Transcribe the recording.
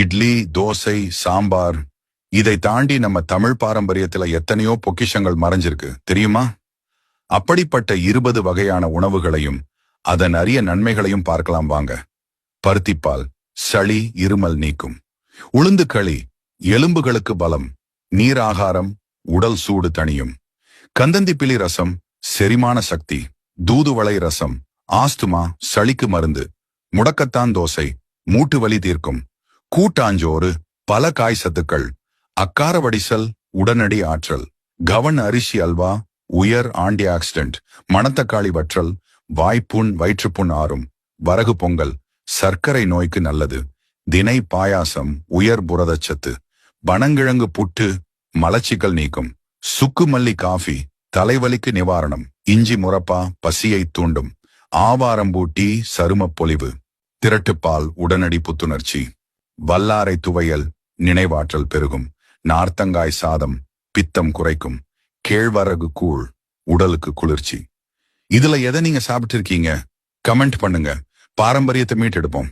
இட்லி, தோசை, சாம்பார், இதை தாண்டி நம்ம தமிழ் பாரம்பரியத்துல எத்தனையோ பொக்கிஷங்கள் மறைஞ்சிருக்கு தெரியுமா? அப்படிப்பட்ட 20 வகையான உணவுகளையும் அதன் அரிய நன்மைகளையும் பார்க்கலாம் வாங்க. பருத்திப்பால் சளி இருமல் நீக்கும். உளுந்து களி எலும்புகளுக்கு பலம். நீர் ஆகாரம் உடல் சூடு தணியும். கந்தந்திப்பிலி ரசம் செரிமான சக்தி. தூதுவளை ரசம் ஆஸ்துமா சளிக்கு மருந்து. முடக்கத்தான் தோசை மூட்டு வலி தீர்க்கும். கூட்டாஞ்சோறு பல காய் சத்துக்கள். அக்கார வடிசல் உடனடி ஆற்றல். கவன் அரிசி அல்வா உயர் ஆன்டி ஆக்சிடென்ட். மணத்தக்காளி வற்றல் வாய்ப்புண் வயிற்றுப்புண் ஆறும். வரகு பொங்கல் சர்க்கரை நோய்க்கு நல்லது. தினை பாயாசம் உயர் புரதச்சத்து. பனங்கிழங்கு புட்டு மலச்சிக்கல் நீக்கும். சுக்குமல்லி காஃபி தலைவலிக்கு நிவாரணம். இஞ்சி முரப்பா பசியை தூண்டும். ஆவாரம்பூட்டி சரும பொலிவு. திரட்டுப்பால் உடனடி புத்துணர்ச்சி. வல்லாரை துவையல் நினைவாற்றல் பெருகும். நார்த்தங்காய் சாதம் பித்தம் குறைக்கும். கேழ்வரகு கூழ் உடலுக்கு குளிர்ச்சி. இதுல எதை நீங்க சாப்பிட்டு இருக்கீங்க? கமெண்ட் பண்ணுங்க. பாரம்பரியத்தை மீட்டெடுப்போம்.